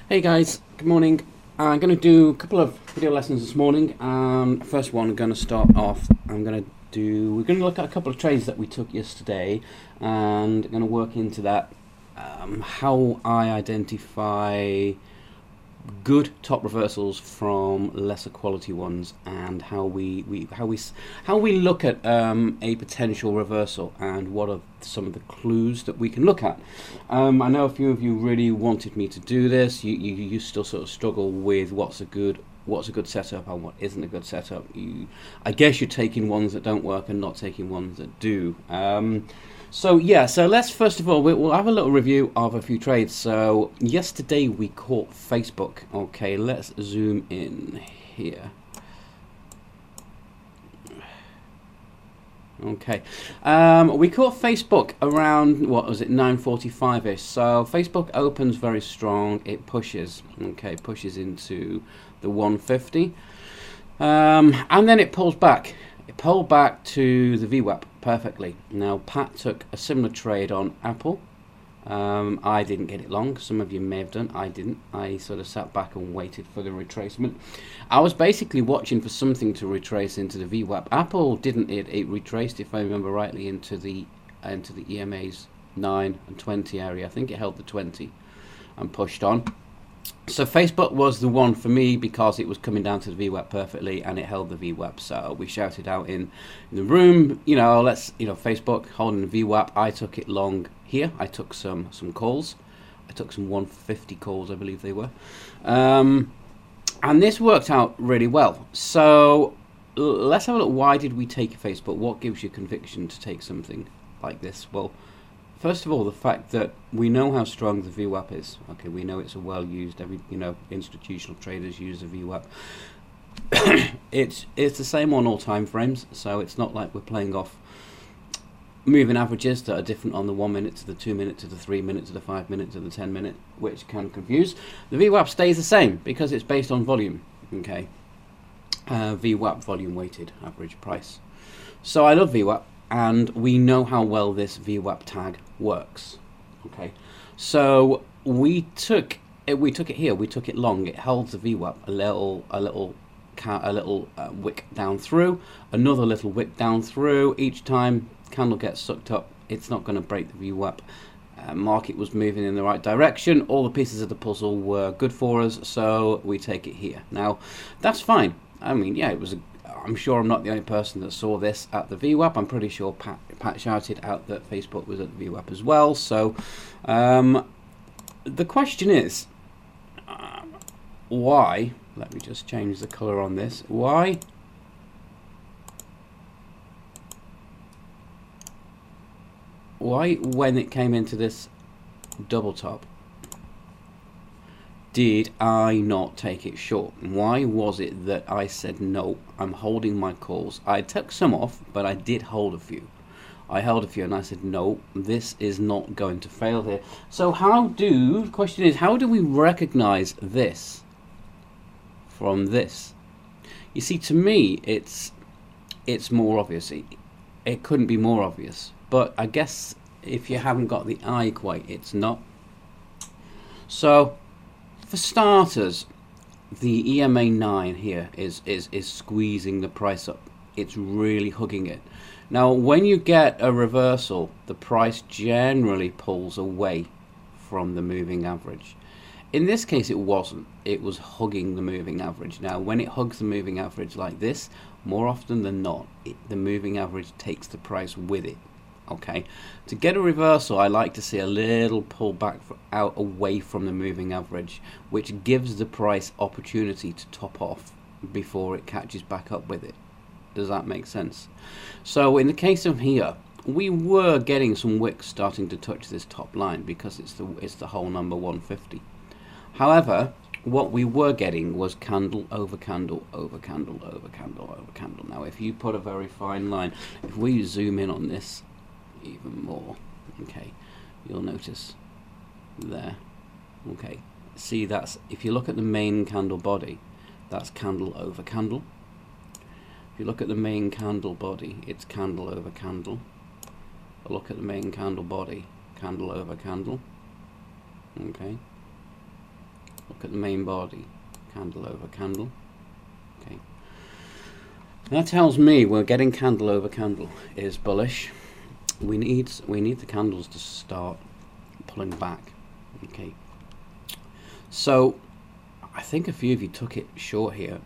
Hey guys, good morning. I'm going to do a couple of video lessons this morning. First one, I'm going to start off. We're going to look at a couple of trades that we took yesterday, and I'm going to work into that. How I identify good top reversals from lesser quality ones, and how we look at a potential reversal, and what are some of the clues that we can look at. I know a few of you really wanted me to do this. You still sort of struggle with what's a good setup and what isn't a good setup. I guess you're taking ones that don't work and not taking ones that do. So let's first of all, we'll have a little review of a few trades. So yesterday we caught Facebook. Okay, let's zoom in here. Okay, we caught Facebook around, what was it, 9:45ish. So Facebook opens very strong. It pushes, okay, pushes into the 150, and then it pulls back. It pulled back to the VWAP perfectly. Now Pat took a similar trade on Apple. I didn't get it long. Some of you may have done. I didn't. I sort of sat back and waited for the retracement. I was basically watching for something to retrace into the VWAP. Apple didn't. It retraced, if I remember rightly, into the EMA's 9 and 20 area. I think it held the 20 and pushed on. So Facebook was the one for me because it was coming down to the VWAP perfectly, and it held the VWAP. So we shouted out in the room, Facebook holding the VWAP. I took it long here. I took some calls. I took some 150 calls, I believe they were. And this worked out really well. So let's have a look. Why did we take Facebook? What gives you conviction to take something like this? Well, first of all, the fact that we know how strong the VWAP is. Okay, we know it's a well-used. Institutional traders use the VWAP. It's the same on all time frames, so it's not like we're playing off moving averages that are different on the 1 minute to the 2 minute to the 3 minute to the 5 minute to the 10 minute, which can confuse. The VWAP stays the same because it's based on volume. Okay, VWAP, volume weighted average price. So I love VWAP. And we know how well this VWAP tag works. Okay, so we took it here. We took it long. It held the VWAP a little wick down through, another little wick down through. Each time candle gets sucked up, it's not going to break the VWAP. Market was moving in the right direction. All the pieces of the puzzle were good for us, so we take it here. Now, that's fine. I mean, yeah, it was I'm sure I'm not the only person that saw this at the VWAP. I'm pretty sure Pat shouted out that Facebook was at the VWAP as well. So the question is, why? Let me just change the color on this. Why? When it came into this double top, did I not take it short? Why was it that I said no, I'm holding my calls? I took some off, but I did hold a few. I held a few and I said no, this is not going to fail here. So the question is, how do we recognize this from this? You see, to me, it's more obvious. It couldn't be more obvious, but I guess if you haven't got the eye quite, it's not. So for starters, the EMA 9 here is squeezing the price up. It's really hugging it. Now, when you get a reversal, the price generally pulls away from the moving average. In this case, it wasn't. It was hugging the moving average. Now, when it hugs the moving average like this, more often than not, the moving average takes the price with it. Okay, to get a reversal, I like to see a little pull back out away from the moving average, which gives the price opportunity to top off before it catches back up with it. Does that make sense? So in the case of here, we were getting some wicks starting to touch this top line because it's the whole number 150. However, what we were getting was candle over candle over candle over candle over candle. Now, if you put a very fine line, if we zoom in on this even more, okay, you'll notice there. Okay, see, that's, if you look at the main candle body, that's candle over candle. If you look at the main candle body, it's candle over candle. Look at the main candle body, candle over candle. Okay, look at the main body, candle over candle. Okay, that tells me we're getting candle over candle is bullish. We need the candles to start pulling back. Okay, so I think a few of you took it short here.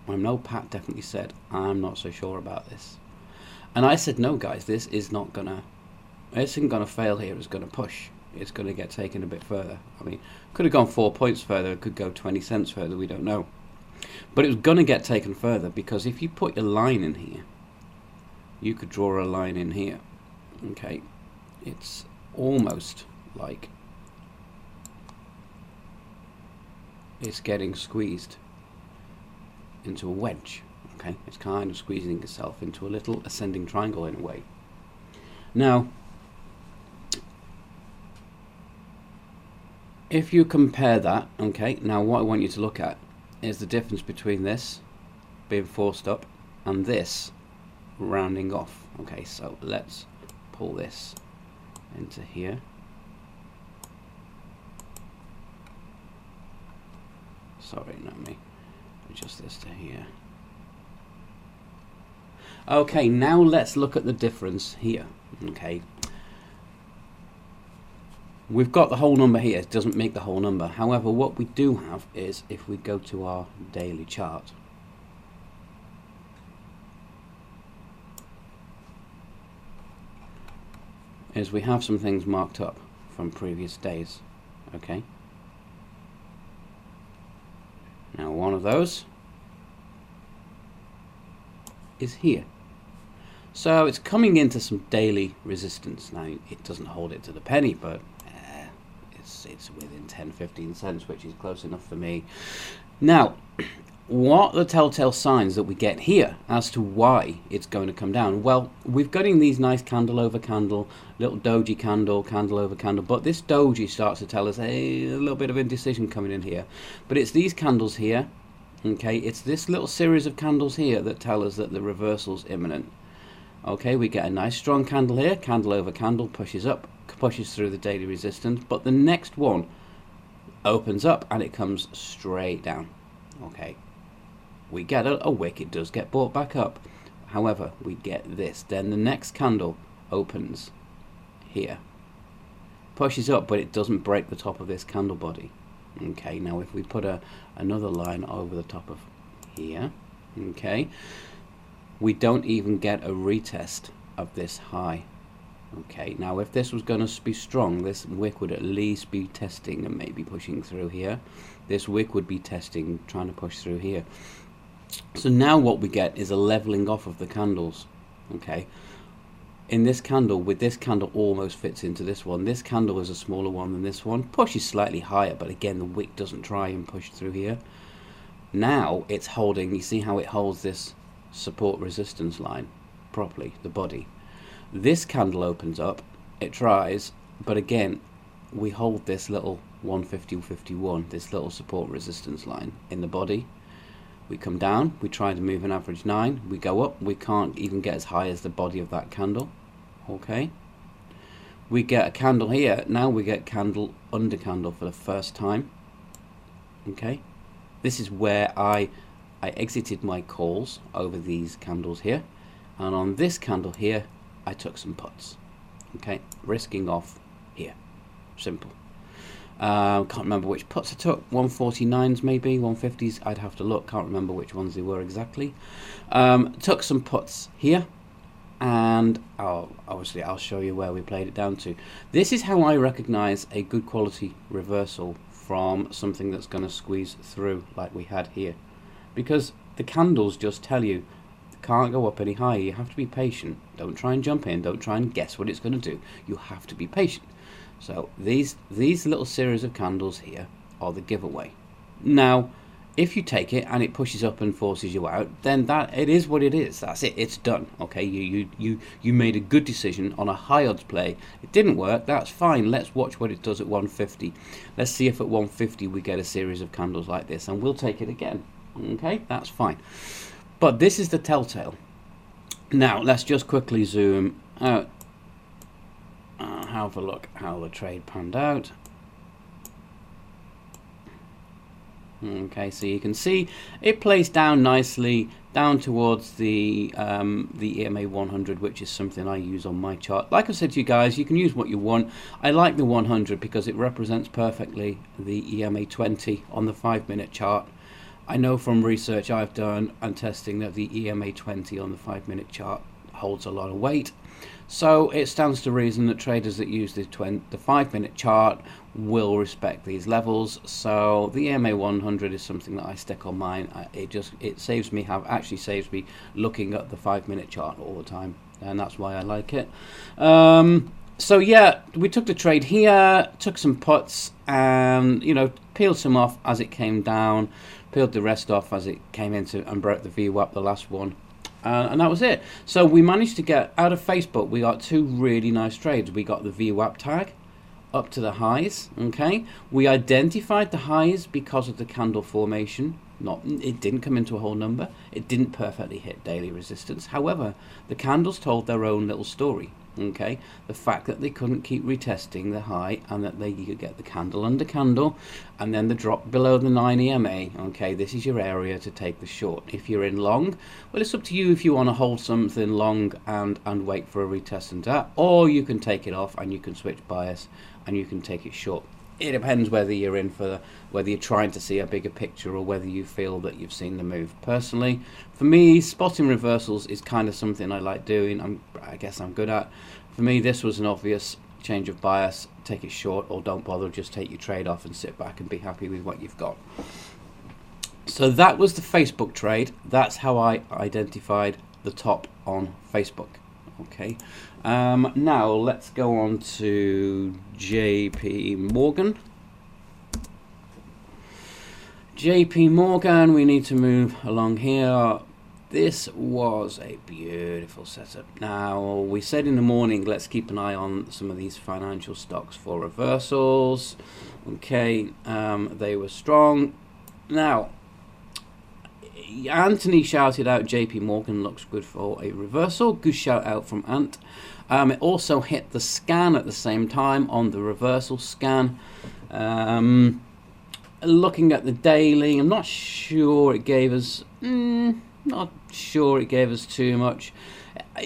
I know Pat definitely said, I'm not so sure about this. And I said, no guys, this isn't gonna fail here, it's gonna push. It's gonna get taken a bit further. I mean, could have gone 4 points further, it could go 20 cents further, we don't know. But it was gonna get taken further, because if you put your line in here, you could draw a line in here. Okay, it's almost like it's getting squeezed into a wedge. Okay, it's kind of squeezing itself into a little ascending triangle in a way. Now, if you compare that, okay, now what I want you to look at is the difference between this being forced up and this rounding off. Okay, so let's pull this into here. Sorry, not me. Adjust this to here. Okay, now let's look at the difference here. Okay, we've got the whole number here. It doesn't make the whole number. However, what we do have is, if we go to our daily chart, is we have some things marked up from previous days. Okay, now one of those is here. So it's coming into some daily resistance. Now it doesn't hold it to the penny, but it's within 10-15 cents, which is close enough for me. Now, what are the telltale signs that we get here as to why it's going to come down? Well, we've got in these nice candle over candle, little doji candle, candle over candle, but this doji starts to tell us a little bit of indecision coming in here. But it's these candles here. Okay, it's this little series of candles here that tell us that the reversal's imminent. Okay, we get a nice strong candle here, candle over candle, pushes up, pushes through the daily resistance, but the next one opens up and it comes straight down. Okay, we get a wick, it does get brought back up. However, we get this, then the next candle opens here, pushes up, but it doesn't break the top of this candle body. Okay, now if we put another line over the top of here, okay, we don't even get a retest of this high. Okay, now if this was going to be strong, this wick would at least be testing and maybe pushing through here. This wick would be testing, trying to push through here. So now what we get is a leveling off of the candles. Okay, in this candle, with this candle almost fits into this one. This candle is a smaller one than this one, pushes slightly higher, but again the wick doesn't try and push through here. Now it's holding, you see how it holds this support resistance line properly, the body. This candle opens up, it tries, but again we hold this little 150-51, this little support resistance line in the body. We come down, we try to move an average 9, we go up, we can't even get as high as the body of that candle. Okay, we get a candle here, now we get candle under candle for the first time. Okay, this is where I exited my calls over these candles here, and on this candle here I took some puts. Okay, risking off here, simple. Can't remember which puts I took, 149s maybe, 150s, I'd have to look, can't remember which ones they were exactly. Took some puts here, and obviously I'll show you where we played it down to. This is how I recognize a good quality reversal from something that's going to squeeze through like we had here, because the candles just tell you can't go up any higher. You have to be patient. Don't try and jump in, don't try and guess what it's going to do. You have to be patient. So these little series of candles here are the giveaway. Now if you take it and it pushes up and forces you out, then that it is what it is. That's it, it's done. Okay, you made a good decision on a high odds play. It didn't work, that's fine. Let's watch what it does at 150. Let's see if at 150 we get a series of candles like this, and we'll take it again. Okay, that's fine. But this is the telltale. Now let's just quickly zoom out, have a look how the trade panned out. Okay, so you can see it plays down nicely down towards the EMA 100, which is something I use on my chart. Like I said to you guys, you can use what you want. I like the 100 because it represents perfectly the EMA 20 on the 5-minute chart. I know from research I've done and testing that the EMA 20 on the 5-minute chart holds a lot of weight. So it stands to reason that traders that use the 5-minute chart will respect these levels. So the EMA 100 is something that I stick on mine. It saves me looking at the 5-minute chart all the time, and that's why I like it. So yeah, we took the trade here, took some puts, and peeled some off as it came down, peeled the rest off as it came into and broke the VWAP, the last one. And that was it. So we managed to get out of Facebook. We got 2 really nice trades. We got the VWAP tag up to the highs. Okay, we identified the highs because of the candle formation. It didn't come into a whole number. It didn't perfectly hit daily resistance. However, the candles told their own little story. Okay, the fact that they couldn't keep retesting the high and that you could get the candle under candle and then the drop below the 9 EMA. Okay, this is your area to take the short. If you're in long, well, it's up to you if you want to hold something long and wait for a retest and that, or you can take it off and you can switch bias and you can take it short. It depends whether you're whether you're trying to see a bigger picture or whether you feel that you've seen the move. Personally, for me, spotting reversals is kind of something I like doing. I guess I'm good at. For me, this was an obvious change of bias. Take it short or don't bother. Just take your trade off and sit back and be happy with what you've got. So that was the Facebook trade. That's how I identified the top on Facebook. Okay, now let's go on to JP Morgan. JP Morgan, we need to move along here. This was a beautiful setup. Now, we said in the morning, let's keep an eye on some of these financial stocks for reversals. Okay, they were strong. Now, Anthony shouted out JP Morgan looks good for a reversal. Good shout out from Ant. It also hit the scan at the same time on the reversal scan. Looking at the daily, I'm not sure it gave us too much.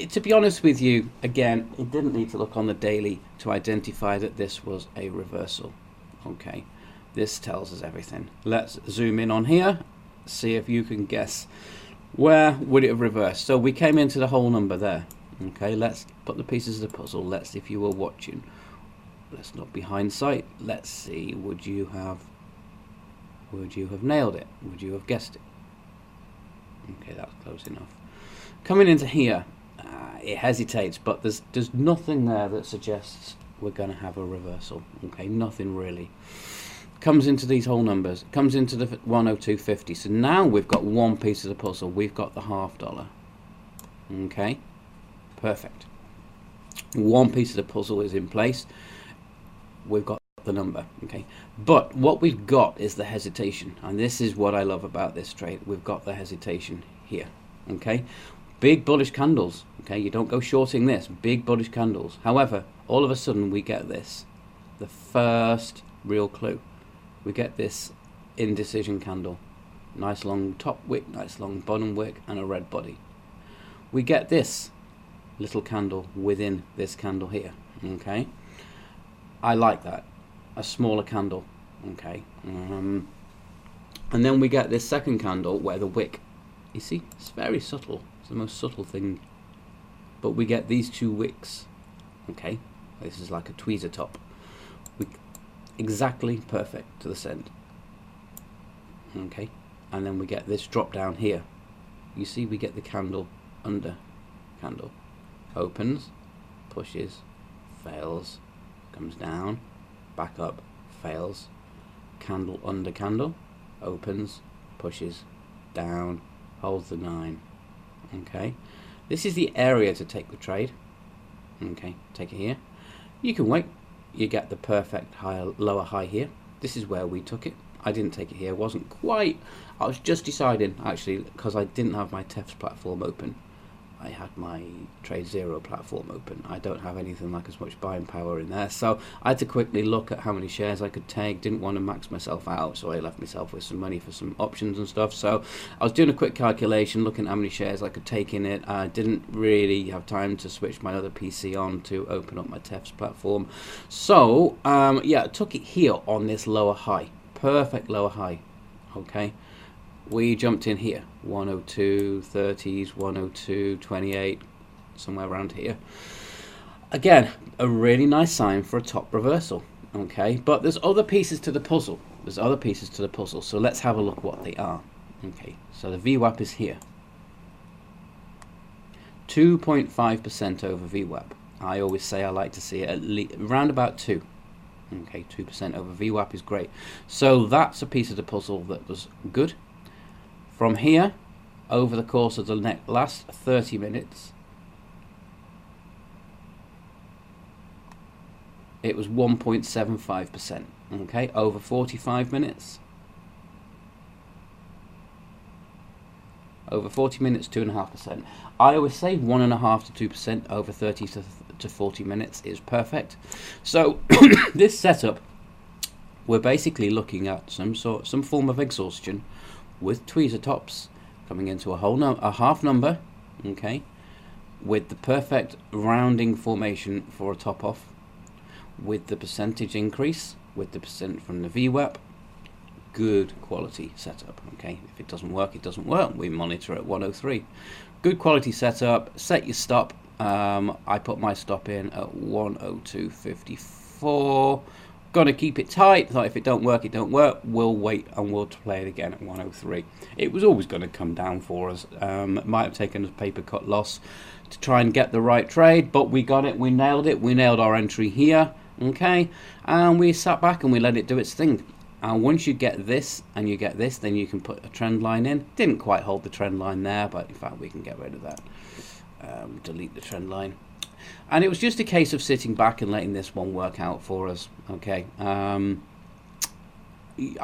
To be honest with you, again, it didn't need to look on the daily to identify that this was a reversal. Okay, this tells us everything. Let's zoom in on here. See if you can guess where would it have reversed. So we came into the whole number there. Okay, let's put the pieces of the puzzle. Let's, if you were watching, let's not be hindsight. Let's see, would you have nailed it? Would you have guessed it? Okay, that's close enough. Coming into here, it hesitates, but there's nothing there that suggests we're going to have a reversal. Okay, nothing really. Comes into these whole numbers, comes into the 102.50. So now we've got one piece of the puzzle. We've got the $0.50. Okay, perfect. One piece of the puzzle is in place. We've got the number. Okay, but what we've got is the hesitation, and this is what I love about this trade. We've got the hesitation here. Okay, big bullish candles. Okay, you don't go shorting this. Big bullish candles. However, all of a sudden we get this, the first real clue. We get this indecision candle, nice long top wick, nice long bottom wick, and a red body. We get this little candle within this candle here. Okay, I like that, a smaller candle. Okay, and then we get this second candle where the wick, you see, it's very subtle. It's the most subtle thing, but we get these 2 wicks. Okay, this is like a tweezer top. Exactly perfect to the cent. Okay, and then we get this drop down here. You see, we get the candle under candle, opens, pushes, fails, comes down, back up, fails, candle under candle, opens, pushes, down, holds the 9. Okay, this is the area to take the trade. Okay, take it here. You can wait. You get the perfect lower high here. This is where we took it. I didn't take it here. It wasn't quite. I was just deciding, actually, because I didn't have my TEFs platform open. I had my Trade Zero platform open. I don't have anything like as much buying power in there, so I had to quickly look at how many shares I could take. Didn't want to max myself out, so I left myself with some money for some options and stuff. So I was doing a quick calculation, looking at how many shares I could take in it. I didn't really have time to switch my other PC on to open up my TEFs platform. So yeah, I took it here on this lower high, perfect lower high. Okay. We jumped in here, 102, 30s, 102, 28, somewhere around here. Again, a really nice sign for a top reversal, okay? But there's other pieces to the puzzle. There's other pieces to the puzzle, so let's have a look what they are. Okay, so the VWAP is here. 2.5% over VWAP. I always say I like to see it at least around about 2. Okay, 2% over VWAP is great. So that's a piece of the puzzle that was good. From here, over the course of the last 30 minutes, it was 1.75%. Okay, over 45 minutes. Over 40 minutes, 2.5%. I always say 1.5 to 2% over 30 to 40 minutes is perfect. So this setup, we're basically looking at some form of exhaustion, with tweezer tops coming into a half number, okay, with the perfect rounding formation for a top off, with the percentage increase, with the percent from the VWAP. Good quality setup. Okay, if it doesn't work, it doesn't work. We monitor at 103. Good quality setup. Set your stop. I put my stop in at 102.54. Gonna keep it tight. Thought if it don't work, it don't work. We'll wait and we'll play it again at 103. It was always going to come down for us. Might have taken a paper cut loss to try and get the right trade, but we got it. We nailed it. We nailed our entry here. Okay, and we sat back and we let it do its thing. And once you get this and you get this, then you can put a trend line in. Didn't quite hold the trend line there, but in fact we can get rid of that. Delete the trend line. And it was just a case of sitting back and letting this one work out for us. Okay. I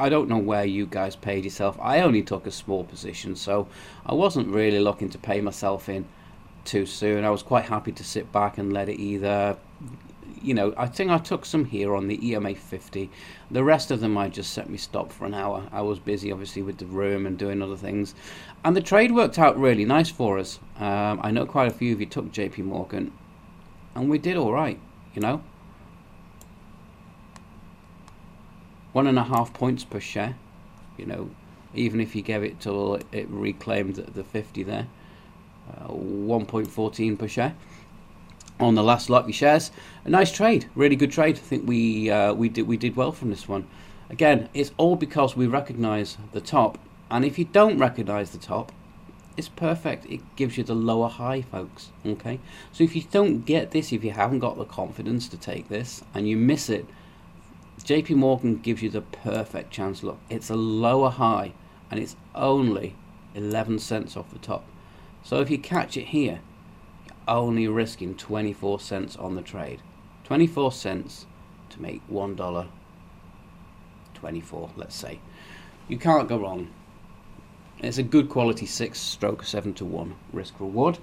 don't know where you guys paid yourself. I only took a small position, so I wasn't really looking to pay myself in too soon. I was quite happy to sit back and let it either, you know, I think I took some here on the EMA 50. The rest of them I just set me stop for an hour. I was busy obviously with the room and doing other things. And the trade worked out really nice for us. I know quite a few of you took JP Morgan. And we did all right, you know. 1.5 points per share, you know, even if you gave it till it reclaimed the 50 there. 1.14 per share on the last lot of shares. A nice trade, really good trade. I think we did well from this one. Again, it's all because we recognise the top, and if you don't recognise the top, it's perfect. It gives you the lower high, folks. Okay, so if you don't get this, if you haven't got the confidence to take this and you miss it, JP Morgan gives you the perfect chance. Look, it's a lower high and it's only 11 cents off the top. So if you catch it here, you're only risking 24 cents on the trade. 24 cents to make $1.24, let's say. You can't go wrong. It's a good quality 6/7 to 1 risk reward.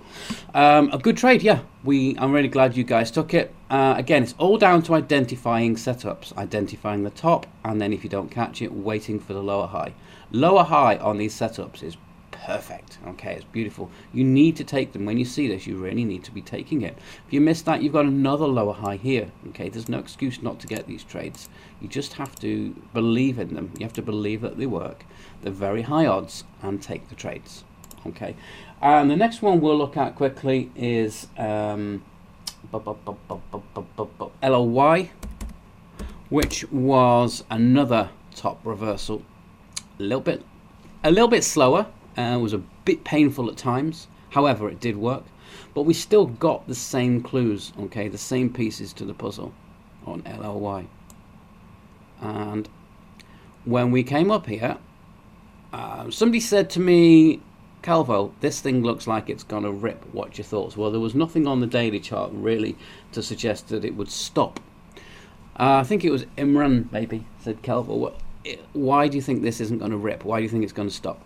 A good trade, yeah. I'm really glad you guys took it. Again, it's all down to identifying setups, identifying the top, and then if you don't catch it, waiting for the lower high. Lower high on these setups is perfect. Okay, it's beautiful. You need to take them. When you see this, you really need to be taking it. If you miss that, you've got another lower high here. Okay, there's no excuse not to get these trades. You just have to believe in them. You have to believe that they work. They're very high odds, and take the trades. Okay, and the next one we'll look at quickly is LOY, which was another top reversal. A little bit slower. Was a bit painful at times. However, it did work, but we still got the same clues. Okay, the same pieces to the puzzle on LOY. And when we came up here, somebody said to me, Calvo, this thing looks like it's gonna rip. What's your thoughts? Well, there was nothing on the daily chart really to suggest that it would stop. I think it was Imran maybe said, Calvo, why do you think this isn't going to rip? Why do you think it's going to stop?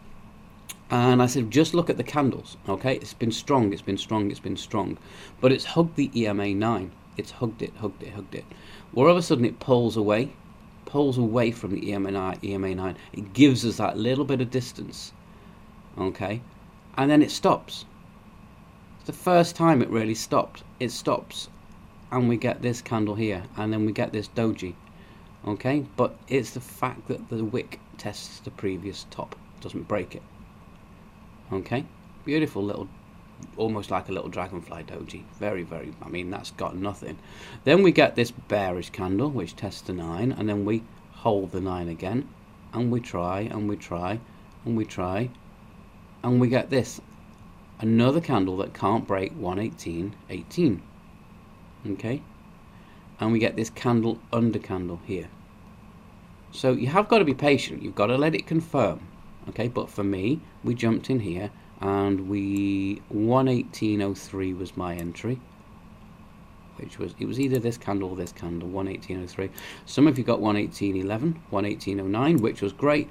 And I said, just look at the candles, okay? It's been strong, it's been strong, it's been strong. But it's hugged the EMA 9. It's hugged it, hugged it, hugged it. Well, all of a sudden it pulls away from the EMA 9. It gives us that little bit of distance, okay? And then it stops. It's the first time it really stopped. It stops, and we get this candle here, and then we get this doji, okay? But it's the fact that the wick tests the previous top, doesn't break it. Okay, beautiful little, almost like a little dragonfly doji. Very, very, I mean, that's got nothing. Then we get this bearish candle, which tests the 9, and then we hold the 9 again, and we try, and we try, and we try, and we get this. Another candle that can't break 118.18. Okay, and we get this candle under candle here. So you have got to be patient. You've got to let it confirm. Okay, but for me, we jumped in here, and 118.03 was my entry, which was, it was either this candle or this candle, 118.03. Some of you got 118.11, 118.09, which was great.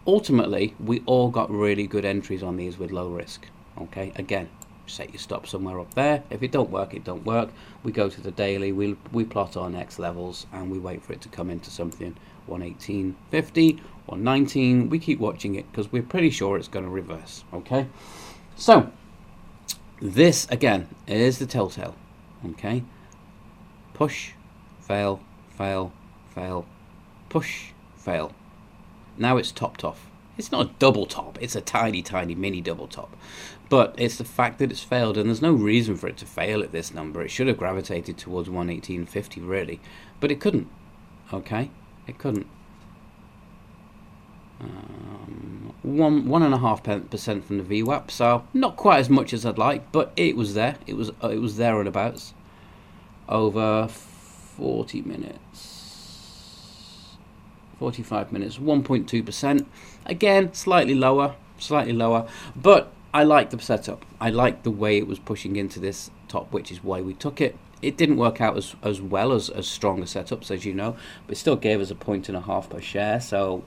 Ultimately, we all got really good entries on these with low risk. Okay, again, set your stop somewhere up there. If it don't work, it don't work. We go to the daily, we plot our next levels, and we wait for it to come into something 118.50, 119. We keep watching it because we're pretty sure it's going to reverse. Okay, so this again is the telltale. Okay, push, fail, fail, fail, push, fail. Now it's topped off. It's not a double top, it's a tiny, tiny mini double top. But it's the fact that it's failed, and there's no reason for it to fail at this number. It should have gravitated towards 118.50 really, but it couldn't. Okay, it couldn't. 1.5% from the VWAP, so not quite as much as I'd like, but it was there. It was there and abouts over 40 minutes, 45 minutes, 1.2%. Again, slightly lower, but I like the setup. I like the way it was pushing into this top, which is why we took it. It didn't work out as well as stronger setups, as you know, but it still gave us a 1.5 per share. So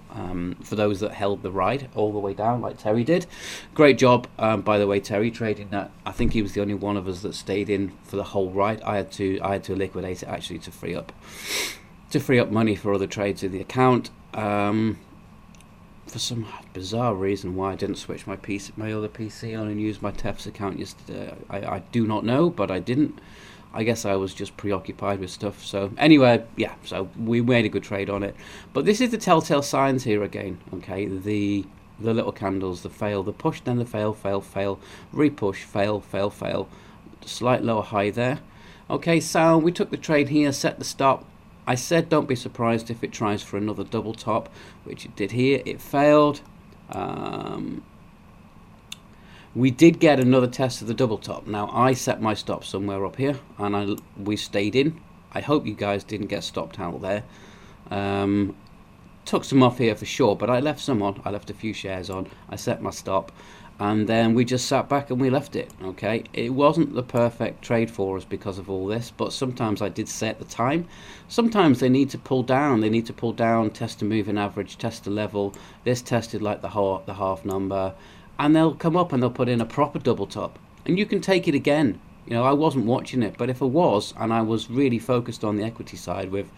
for those that held the ride all the way down, like Terry did, great job. By the way, Terry trading that. I think he was the only one of us that stayed in for the whole ride. I had to liquidate it actually to free up money for other trades in the account. For some bizarre reason why I didn't switch my other PC on and use my TEFS account yesterday, I do not know, but I didn't. I guess I was just preoccupied with stuff. So anyway, yeah, so we made a good trade on it. But this is the telltale signs here again, okay? The little candles, the fail, the push, then the fail, fail, fail, repush, fail, fail, fail. Slight lower high there. Okay, so we took the trade here, set the stop. I said don't be surprised if it tries for another double top, which it did here. It failed. We did get another test of the double top. Now I set my stop somewhere up here, and we stayed in. I hope you guys didn't get stopped out there. Took some off here for sure, but I left some on. I left a few shares on. I set my stop, and then we just sat back and we left it. Okay, it wasn't the perfect trade for us because of all this, but sometimes I did say at the time, sometimes they need to pull down. They need to pull down, test a moving average, test a level. This tested like the half number, and they'll come up and they'll put in a proper double top, and you can take it again. You know, I wasn't watching it, but if I was, and I was really focused on the equity side with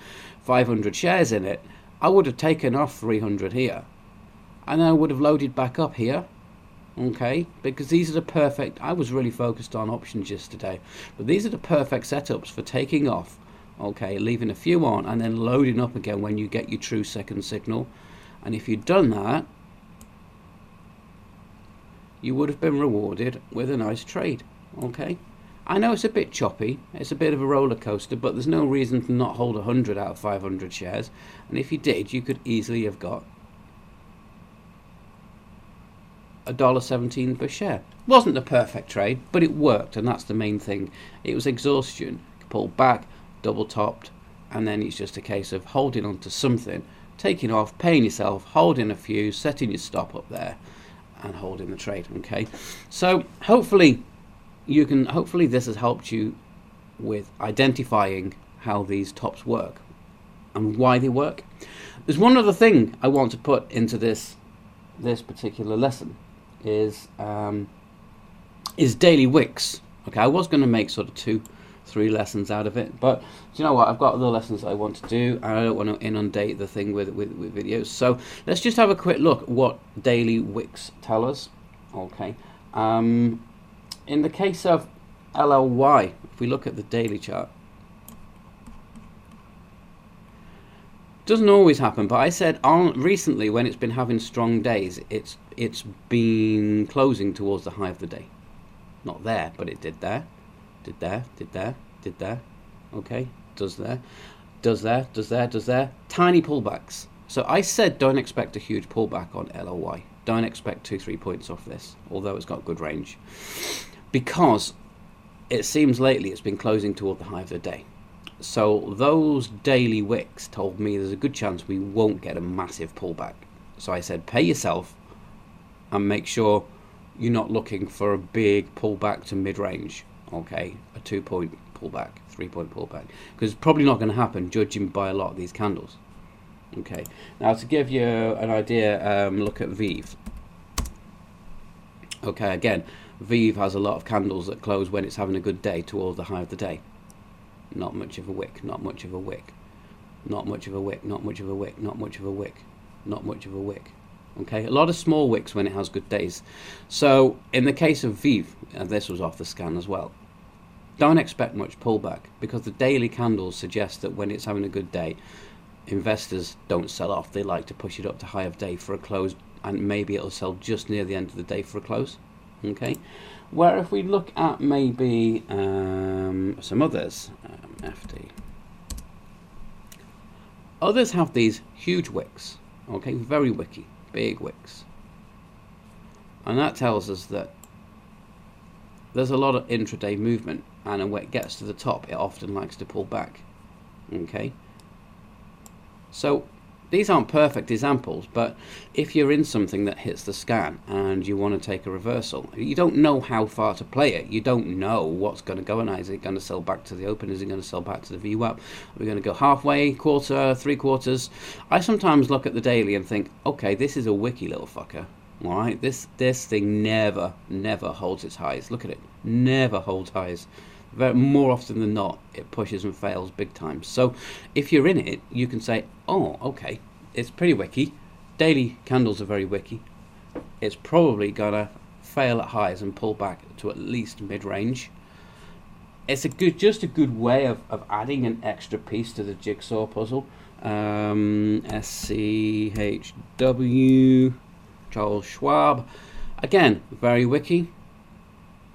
500 shares in it, I would have taken off 300 here, and I would have loaded back up here. Okay, because these are the perfect, I was really focused on options yesterday, but these are the perfect setups for taking off, okay, leaving a few on and then loading up again when you get your true second signal. And if you'd done that, you would have been rewarded with a nice trade. Okay, I know it's a bit choppy, it's a bit of a roller coaster, but there's no reason to not hold 100 out of 500 shares, and if you did, you could easily have got $1.17 per share. Wasn't the perfect trade, but it worked, and that's the main thing. It was exhaustion. Pulled back, double topped, and then it's just a case of holding on to something, taking off, paying yourself, holding a few, setting your stop up there, and holding the trade. Okay, so hopefully this has helped you with identifying how these tops work and why they work. There's one other thing I want to put into this particular lesson. is daily wicks. Okay, I was going to make sort of 2-3 lessons out of it, but do you know what? I've got other lessons that I want to do, and I don't want to inundate the thing with videos. So let's just have a quick look at what daily wicks tell us. Okay, in the case of LLY, if we look at the daily chart, doesn't always happen, but I said recently when it's been having strong days, it's been closing towards the high of the day. Not there, but it did there, did there, did there, did there. Okay, does there, does there, does there, does there. Tiny pullbacks. So I said don't expect a huge pullback on LLY. Don't expect 2-3 points off this, although it's got good range, because it seems lately it's been closing toward the high of the day. So those daily wicks told me there's a good chance we won't get a massive pullback. So I said pay yourself and make sure you're not looking for a big pullback to mid-range. Okay, a 2-point pullback, 3-point pullback, because it's probably not going to happen judging by a lot of these candles. Okay, now to give you an idea, look at VIV. Okay, again, VIV has a lot of candles that close when it's having a good day towards the high of the day. Not much of a wick, not much of a wick, not much of a wick, not much of a wick, not much of a wick, not much of a wick. Okay, a lot of small wicks when it has good days. So in the case of VIV, and this was off the scan as well, don't expect much pullback, because the daily candles suggest that when it's having a good day, investors don't sell off. They like to push it up to high of day for a close, and maybe it'll sell just near the end of the day for a close. Okay, where if we look at maybe some others, FD, others have these huge wicks. Okay, very wicky, big wicks, and that tells us that there's a lot of intraday movement, and when it gets to the top, it often likes to pull back. Okay, so these aren't perfect examples, but if you're in something that hits the scan and you want to take a reversal, you don't know how far to play it. You don't know what's going to go on. Is it going to sell back to the open? Is it going to sell back to the VWAP? Are we going to go halfway, quarter, 3/4? I sometimes look at the daily and think, okay, this is a wicky little fucker. All right, this thing never holds its highs. Look at it, never holds highs. More often than not, it pushes and fails big time. So if you're in it, you can say, oh, okay, it's pretty wicky. Daily candles are very wicky. It's probably gonna fail at highs and pull back to at least mid-range. It's just a good way of adding an extra piece to the jigsaw puzzle. SCHW, Charles Schwab, again, very wicky.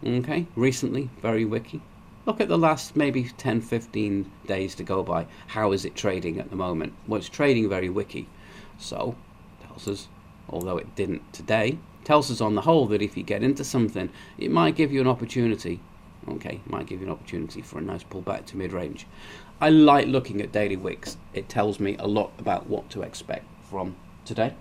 Okay, recently, very wicky. Look at the last maybe 10-15 days to go by. How is it trading at the moment? Well, it's trading very wicky. So, tells us, although it didn't today, tells us on the whole that if you get into something, it might give you an opportunity. Okay, might give you an opportunity for a nice pullback to mid-range. I like looking at daily wicks. It tells me a lot about what to expect from today.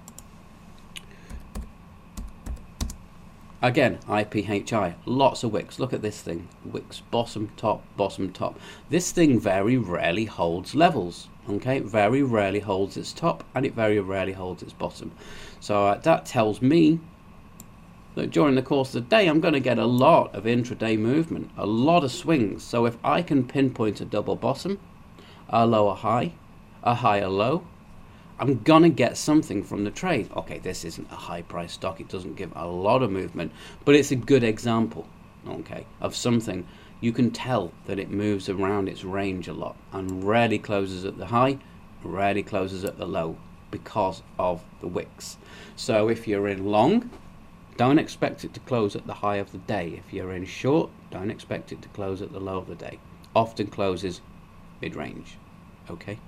Again, IPHI, lots of wicks. Look at this thing. Wicks, bottom, top, bottom, top. This thing very rarely holds levels. Okay, very rarely holds its top, and it very rarely holds its bottom. So that tells me that during the course of the day, I'm going to get a lot of intraday movement, a lot of swings. So if I can pinpoint a double bottom, a lower high, a higher low, I'm gonna get something from the trade. Okay, this isn't a high price stock, it doesn't give a lot of movement, but it's a good example, okay, of something you can tell that it moves around its range a lot and rarely closes at the high, rarely closes at the low because of the wicks. So if you're in long, don't expect it to close at the high of the day. If you're in short, don't expect it to close at the low of the day. Often closes mid-range. Okay,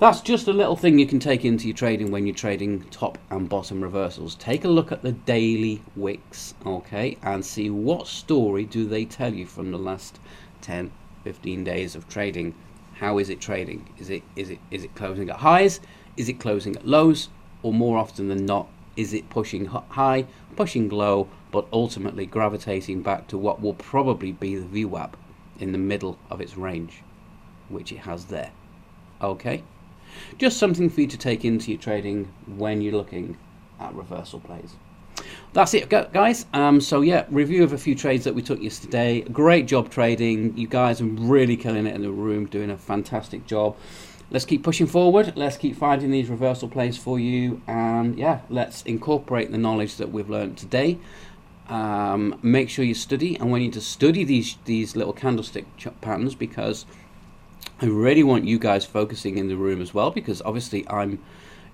that's just a little thing you can take into your trading when you're trading top and bottom reversals. Take a look at the daily wicks, okay, and see what story do they tell you from the last 10-15 days of trading. How is it trading? Is it closing at highs? Is it closing at lows? Or more often than not, is it pushing high, pushing low, but ultimately gravitating back to what will probably be the VWAP in the middle of its range, which it has there. Okay, just something for you to take into your trading when you're looking at reversal plays. that's it, guys. So yeah, review of a few trades that we took yesterday. Great job trading. You guys are really killing it in the room, doing a fantastic job. Let's keep pushing forward. Let's keep finding these reversal plays for you, and yeah, let's incorporate the knowledge that we've learned today. Make sure you study, and we need to study these little candlestick patterns, because I really want you guys focusing in the room as well, because obviously I'm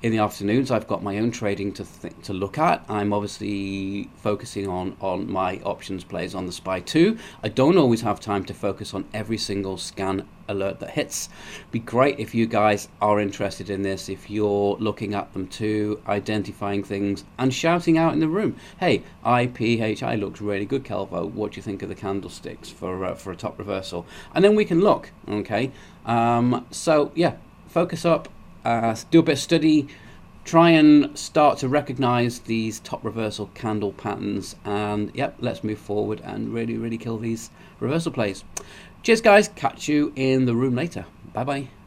in the afternoons, I've got my own trading to look at. I'm obviously focusing on my options plays on the SPY 2. I don't always have time to focus on every single scan alert that hits. Be great if you guys are interested in this, if you're looking at them too, identifying things and shouting out in the room. Hey, IPHI looks really good, Kelvo. What do you think of the candlesticks for a top reversal? And then we can look. Okay. So yeah, focus up. Do a bit of study, try and start to recognize these top reversal candle patterns, and yep, let's move forward and really kill these reversal plays. Cheers guys, catch you in the room later. Bye bye.